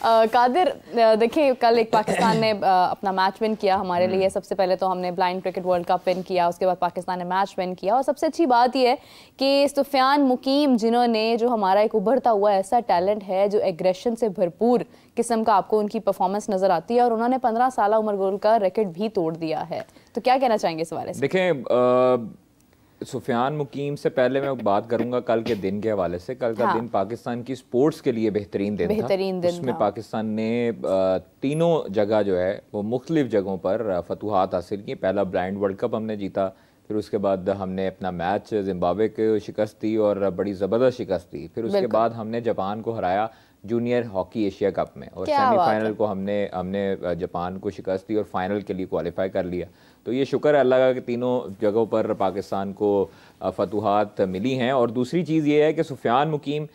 कादिर, देखिए कल एक पाकिस्तान ने अपना मैच विन किया हमारे लिए। सबसे पहले तो हमने blind cricket world cup win किया, उसके बाद पाकिस्तान ने मैच विन किया, और सबसे अच्छी बात यह है कि सुफियान मुकीम, जिन्होंने जो हमारा एक उभरता हुआ ऐसा टैलेंट है जो एग्रेशन से भरपूर किस्म का आपको उनकी परफॉर्मेंस नजर आती है, और उन्होंने 15 साल उम्र गोल का रिकॉर्ड भी तोड़ दिया है। तो क्या कहना चाहेंगे इस हवाले से? देखें, सुफियान मुकीम से पहले मैं बात करूंगा कल के दिन के हवाले से। कल का दिन पाकिस्तान की स्पोर्ट्स के लिए बेहतरीन दिन था। उसमें पाकिस्तान ने तीनों जगह जो है वो मुख्तलिफ जगहों पर फतूहात हासिल की। पहला ब्लाइंड वर्ल्ड कप हमने जीता, फिर उसके बाद हमने अपना मैच जिम्बाब्वे को शिकस्त दी और बड़ी ज़बरदस्त शिकस्त दी। फिर उसके बाद हमने जापान को हराया जूनियर हॉकी एशिया कप में, और सेमीफाइनल को हमने जापान को शिकस्त दी और फाइनल के लिए क्वालिफाई कर लिया। तो ये शुक्र है अल्लाह का कि तीनों जगहों पर पाकिस्तान को फतूहात मिली हैं। और दूसरी चीज़ ये है कि सुफियान मुकीम,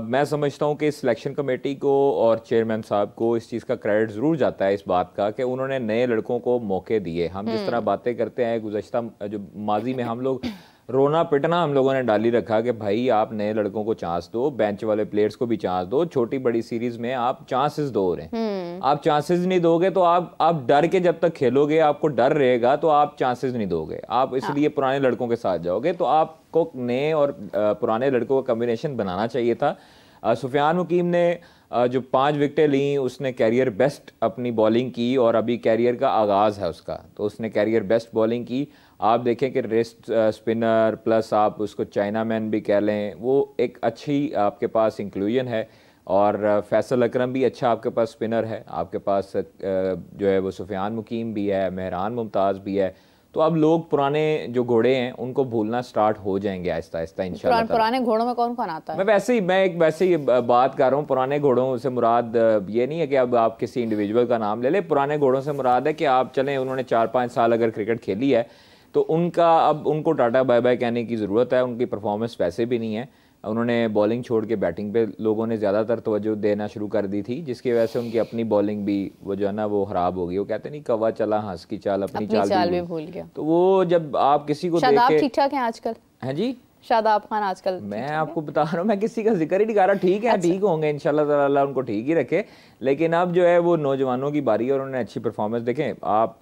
मैं समझता हूँ कि सिलेक्शन कमेटी को और चेयरमैन साहब को इस चीज़ का क्रेडिट ज़रूर जाता है इस बात का कि उन्होंने नए लड़कों को मौके दिए। हम जिस तरह बातें करते हैं गुज़श्ता जो माजी में हम लोग रोना पिटना हम लोगों ने डाली रखा कि भाई आप नए लड़कों को चांस दो, बेंच वाले प्लेयर्स को भी चांस दो, छोटी बड़ी सीरीज में आप चांसेस दो रहे। आप चांसेस नहीं दोगे तो आप डर के जब तक खेलोगे, आपको डर रहेगा तो आप चांसेस नहीं दोगे। आप इसलिए पुराने लड़कों के साथ जाओगे। तो आपको नए और पुराने लड़कों का कॉम्बिनेशन बनाना चाहिए था। सुफियान मुकीम ने जो 5 विकेटें ली, उसने कैरियर बेस्ट अपनी बॉलिंग की, और अभी कैरियर का आगाज़ है उसका, तो उसने कैरियर बेस्ट बॉलिंग की। आप देखें कि रेस्ट स्पिनर प्लस आप उसको चाइना मैन भी कह लें, वो एक अच्छी आपके पास इंक्लूजन है। और फैसल अकरम भी अच्छा आपके पास स्पिनर है, आपके पास जो है वो सुफियान मुकीम भी है, मेहरान मुमताज़ भी है। तो अब लोग पुराने जो घोड़े हैं उनको भूलना स्टार्ट हो जाएंगे आहिस्ता आहिस्ता इंशाल्लाह। पुराने घोड़ों में कौन कौन आता है? मैं एक वैसे ही बात कर रहा हूँ। पुराने घोड़ों से मुराद ये नहीं है कि अब आप किसी इंडिविजुअल का नाम ले ले। पुराने घोड़ों से मुराद है कि आप चलें, उन्होंने 4-5 साल अगर क्रिकेट खेली है तो अब उनको टाटा बाय बाय कहने की ज़रूरत है। उनकी परफॉर्मेंस वैसे भी नहीं है। उन्होंने बॉलिंग छोड़ के बैटिंग पे लोगों ने ज़्यादातर तवज्जो देना शुरू कर दी थी, जिसकी वजह से उनकी अपनी बॉलिंग भी वो जो है ना वो ख़राब हो गई। वो कहते नहीं कौवा चला हंस की चाल, अपनी चाल भी भूल गया। तो वो जब आप किसी को देख के, ठीक ठाक हैं आजकल? हैं जी, शादाब खान आजकल मैं आपको बता रहा हूँ, मैं किसी का जिक्र ही नहीं कर रहा। ठीक है, ठीक होंगे इंशाल्लाह ताला, उनको ठीक ही रखे। लेकिन अब जो है वो नौजवानों की बारी है और उन्होंने अच्छी परफॉर्मेंस। देखें, आप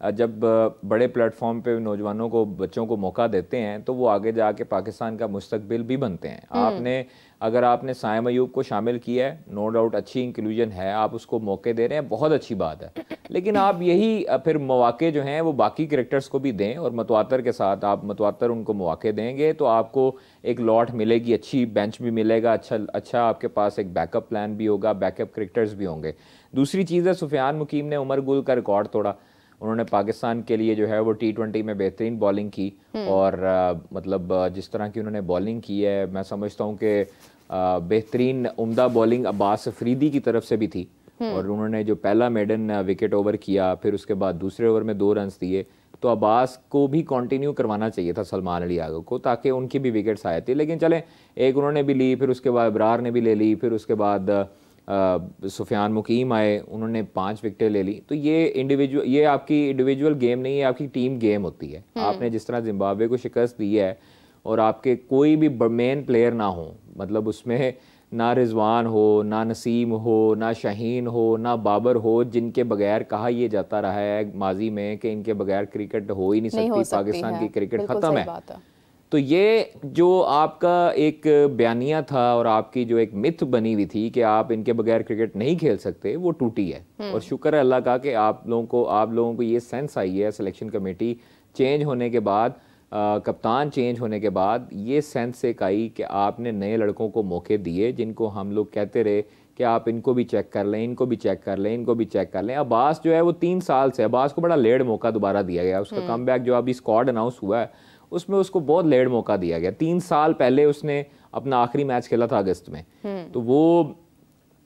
जब बड़े प्लेटफॉर्म पे नौजवानों को, बच्चों को मौका देते हैं तो वो आगे जाके पाकिस्तान का मुस्तकबिल भी बनते हैं। अगर आपने साइम अयूब को शामिल किया है, नो डाउट अच्छी इंक्लूजन है, आप उसको मौके दे रहे हैं, बहुत अच्छी बात है। लेकिन आप यही फिर मौके जो हैं वो बाकी क्रिकेटर्स को भी दें, और मतवातर के साथ आप मतवातर उनको मौके देंगे तो आपको एक लॉट मिलेगी, अच्छी बेंच भी मिलेगा, अच्छा आपके पास एक बैकअप प्लान भी होगा, बैकअप क्रिकेटर्स भी होंगे। दूसरी चीज़ है, सुफियान मुकीम ने उमर गुल का रिकॉर्ड तोड़ा। उन्होंने पाकिस्तान के लिए जो है वो T20 में बेहतरीन बॉलिंग की, और मतलब जिस तरह की उन्होंने बॉलिंग की है, मैं समझता हूँ कि बेहतरीन उम्दा बॉलिंग अब्बास अफरीदी की तरफ से भी थी। और उन्होंने जो पहला मेडन विकेट ओवर किया, फिर उसके बाद दूसरे ओवर में 2 रन दिए, तो अब्बास को भी कंटिन्यू करवाना चाहिए था सलमान अली आगा को, ताकि उनकी भी विकेट्स आए थे। लेकिन चलें, एक उन्होंने भी ली, फिर उसके बाद इब्रार ने भी ले ली, फिर उसके बाद सुफियान मुकीम आए, उन्होंने 5 विकेटें ले ली। तो ये आपकी इंडिविजुअल गेम नहीं है, आपकी टीम गेम होती है। आपने जिस तरह जिम्बाब्वे को शिकस्त दी है, और आपके कोई भी मेन प्लेयर ना हो, मतलब उसमें ना रिजवान हो, ना नसीम हो, ना शाहीन हो, ना बाबर हो, जिनके बगैर कहा यह जाता रहा है माजी में कि इनके बगैर क्रिकेट हो ही नहीं सकती, पाकिस्तान की क्रिकेट ख़त्म है। तो ये जो आपका एक बयानिया था और आपकी जो एक मिथ बनी हुई थी कि आप इनके बगैर क्रिकेट नहीं खेल सकते, वो टूटी है। और शुक्र है अल्लाह का कि आप लोगों को ये सेंस आई है सिलेक्शन कमेटी चेंज होने के बाद, कप्तान चेंज होने के बाद ये सेंस एक आई कि आपने नए लड़कों को मौके दिए, जिनको हम लोग कहते रहे कि आप इनको भी चेक कर लें, इनको भी चेक कर लें, इनको भी चेक कर लें। अब्बास जो है वो 3 साल से, अब्बास को बड़ा लेट मौका दोबारा दिया गया। उसका कमबैक जो अभी स्क्वाड अनाउंस हुआ है उसमें उसको बहुत लेट मौका दिया गया। 3 साल पहले उसने अपना आखिरी मैच खेला था अगस्त में, तो वो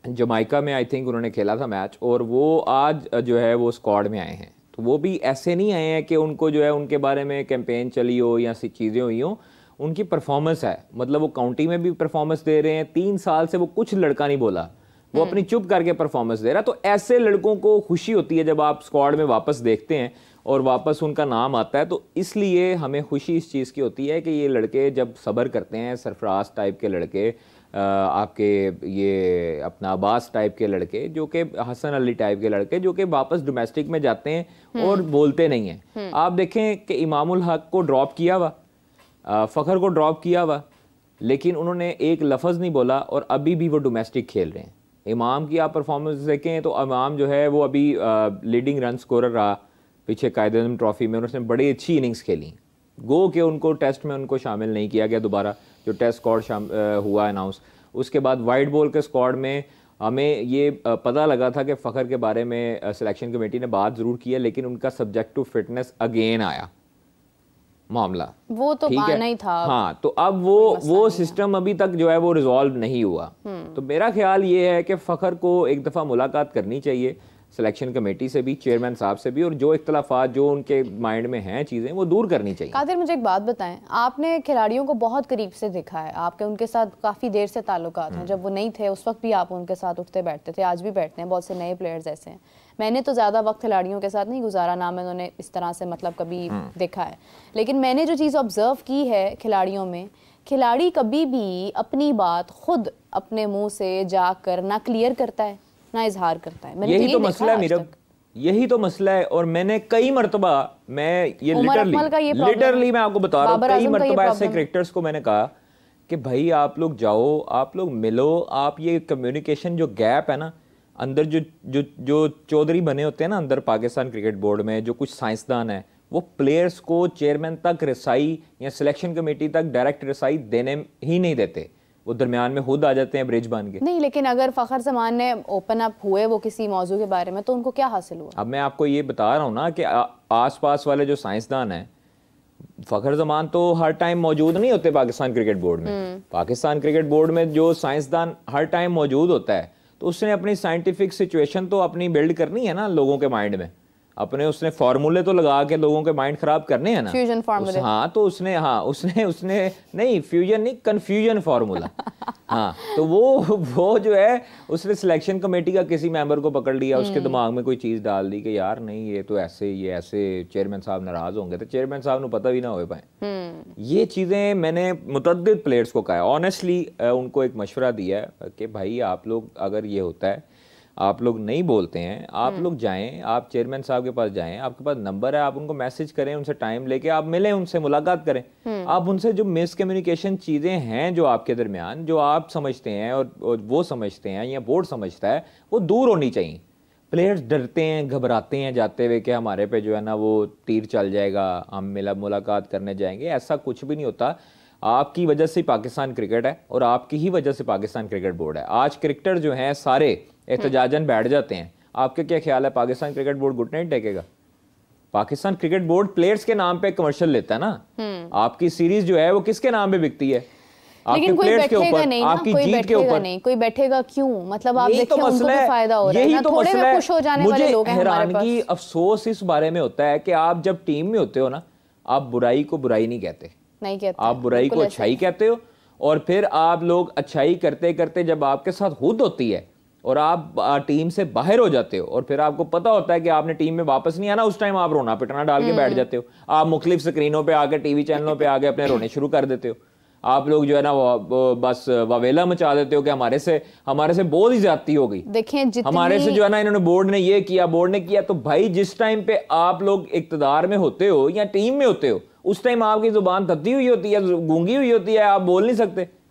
जमाइका में आई थिंक उन्होंने खेला था मैच, और वो आज जो है वो स्क्वाड में आए हैं। तो वो भी ऐसे नहीं आए हैं कि उनको जो है उनके बारे में कैंपेन चली हो या चीज़ें हुई हो, उनकी परफॉर्मेंस है, मतलब वो काउंटी में भी परफॉर्मेंस दे रहे हैं। 3 साल से वो कुछ लड़का नहीं बोला, वो अपनी चुप करके परफॉर्मेंस दे रहा। तो ऐसे लड़कों को खुशी होती है जब आप स्क्वाड में वापस देखते हैं और वापस उनका नाम आता है। तो इसलिए हमें खुशी इस चीज़ की होती है कि ये लड़के जब सब्र करते हैं, सरफराज टाइप के लड़के आपके ये अपना अब्बास टाइप के लड़के, जो कि हसन अली टाइप के लड़के, जो कि वापस डोमेस्टिक में जाते हैं और बोलते नहीं हैं। आप देखें कि इमामुल हक को ड्रॉप किया हुआ, फ़खर को ड्रॉप किया हुआ, लेकिन उन्होंने एक लफ्ज़ नहीं बोला और अभी भी वो डोमेस्टिक खेल रहे हैं। इमाम की आप परफॉर्मेंस देखें तो इमाम जो है वो अभी लीडिंग रन स्कोरर रहा पीछे कायद-ए-आज़म ट्रॉफी में, और उसने बड़ी अच्छी इनिंग्स खेली। गो के उनको टेस्ट में उनको शामिल नहीं किया गया दोबारा, जो टेस्ट स्क्वाड हुआ अनाउंस। उसके बाद वाइट बॉल के स्क्वाड में हमें ये पता लगा था कि फ़खर के बारे में सिलेक्शन कमेटी ने बात ज़रूर की है, लेकिन उनका सब्जेक्ट टू फिटनेस अगेन आया मामला, वो तो माना ही था। हाँ, तो अब वो सिस्टम अभी तक जो है वो रिजॉल्व नहीं हुआ। तो मेरा ख्याल ये है कि फ़खर को एक दफ़ा मुलाकात करनी चाहिए सिलेक्शन कमेटी से भी, चेयरमैन साहब से भी, और जो इख्तलाफात जो उनके माइंड में हैं चीज़ें वो दूर करनी चाहिए। कादिर, मुझे एक बात बताएं, आपने खिलाड़ियों को बहुत करीब से देखा है, आपके उनके साथ काफ़ी देर से ताल्लुकात हैं। जब वो नहीं थे उस वक्त भी आप उनके साथ उठते बैठते थे, आज भी बैठते हैं। बहुत से नए प्लेयर्स ऐसे हैं। मैंने तो ज़्यादा वक्त खिलाड़ियों के साथ नहीं गुजारा, ना मैं उन्होंने इस तरह से मतलब कभी देखा है, लेकिन मैंने जो चीज़ ऑब्जर्व की है खिलाड़ियों में, खिलाड़ी कभी भी अपनी बात खुद अपने मुँह से जाकर ना क्लियर करता है ना इजहार करता है। यही तो मसला है मीरब, यही तो मसला है। और मैंने कई मरतबा, मैं ये लिटरली मैं आपको बता रहा हूँ, कई मरतबा ऐसे क्रिकेटर्स को मैंने कहा कि भाई आप लोग जाओ, आप लोग मिलो, आप ये कम्युनिकेशन जो गैप है ना अंदर, जो चौधरी बने होते हैं ना अंदर पाकिस्तान क्रिकेट बोर्ड में, जो कुछ साइंसदान है, वो प्लेयर्स को चेयरमैन तक रसाई या सिलेक्शन कमेटी तक डायरेक्ट रसाई देने ही नहीं देते। वो दरमियान में खुद आ जाते हैं ब्रिज बन के। नहीं, लेकिन अगर फ़खर ज़मान ने ओपन अप हुए वो किसी मौजू के बारे में, तो उनको क्या हासिल हुआ? अब मैं आपको ये बता रहा हूँ ना कि आसपास वाले जो साइंसदान हैं, फ़खर ज़मान तो हर टाइम मौजूद नहीं होते पाकिस्तान क्रिकेट बोर्ड में। पाकिस्तान क्रिकेट बोर्ड में जो साइंसदान हर टाइम मौजूद होता है, तो उसने अपनी साइंटिफिक सिचुएशन तो अपनी बिल्ड करनी है ना लोगों के माइंड में, अपने उसने फार्मूले तो लगा के लोगों के माइंड खराब करने हैं ना, फ्यूजन फार्मूले। तो उसने नहीं, फ्यूजन नहीं, कंफ्यूजन फार्मूला। हाँ, तो वो जो है उसने सिलेक्शन कमेटी का किसी मेंबर को पकड़ लिया, उसके दिमाग में कोई चीज़ डाल दी कि यार नहीं ये तो ऐसे चेयरमैन साहब नाराज होंगे, तो चेयरमैन साहब को पता भी ना हो पाए। ये चीज़ें मैंने मुतअद्दिद प्लेयर्स को कहा है, ऑनेस्टली उनको एक मशवरा दिया है कि भाई आप लोग, अगर ये होता है आप लोग नहीं बोलते हैं, आप लोग जाएं, आप चेयरमैन साहब के पास जाएं, आपके पास नंबर है, आप उनको मैसेज करें, उनसे टाइम लेके आप मिलें, उनसे मुलाकात करें। आप उनसे जो मिसकम्युनिकेशन चीज़ें हैं जो आपके दरमियान, जो आप समझते हैं और वो समझते हैं या बोर्ड समझता है, वो दूर होनी चाहिए। प्लेयर्स डरते हैं, घबराते हैं जाते हुए कि हमारे पे जो है ना वो तीर चल जाएगा, हम मुलाकात करने जाएंगे। ऐसा कुछ भी नहीं होता। आपकी वजह से पाकिस्तान क्रिकेट है और आपकी ही वजह से पाकिस्तान क्रिकेट बोर्ड है। आज क्रिकेटर जो हैं सारे एहतजाजन बैठ जाते हैं, आपके क्या ख्याल है पाकिस्तान क्रिकेट बोर्ड घुटने टेकेगा? पाकिस्तान क्रिकेट बोर्ड प्लेयर्स के नाम पे कमर्शियल लेता है ना। आपकी सीरीज जो है वो किसके नाम पे बिकती है? लेकिन कोई बैठेगा नहीं, आपकी जीत के ऊपर नहीं, कोई बैठेगा क्यों? मतलब आप देखिए उनको भी फायदा हो रहा है ना, थोड़े में खुश हो जाने वाले लोग हैं हमारे पास। हैरानगी, अफसोस इस बारे में होता है कि आप जब टीम में होते हो ना, आप बुराई को बुराई नहीं कहते, आप बुराई को अच्छाई कहते हो, और फिर आप लोग अच्छाई करते करते जब आपके साथ हुद होती है और आप टीम से बाहर हो जाते हो और फिर आपको पता होता है कि आपने टीम में वापस नहीं आना, उस टाइम आप रोना पिटना डाल के बैठ जाते हो। आप मुख्तलिफ स्क्रीनों पे आके, टीवी चैनलों पे आके अपने रोने शुरू कर देते हो। आप लोग जो है ना बस वावेला मचा देते हो कि हमारे से बहुत ही ज्यादती हो गई, देखें हमारे से जो है ना इन्होंने बोर्ड ने ये किया, बोर्ड ने किया। तो भाई जिस टाइम पे आप लोग इक्तदार में होते हो या टीम में होते हो, उस टाइम आपकी जुबान तत्ती हुई होती है, गूंगी हुई होती है, आप बोल नहीं सकते।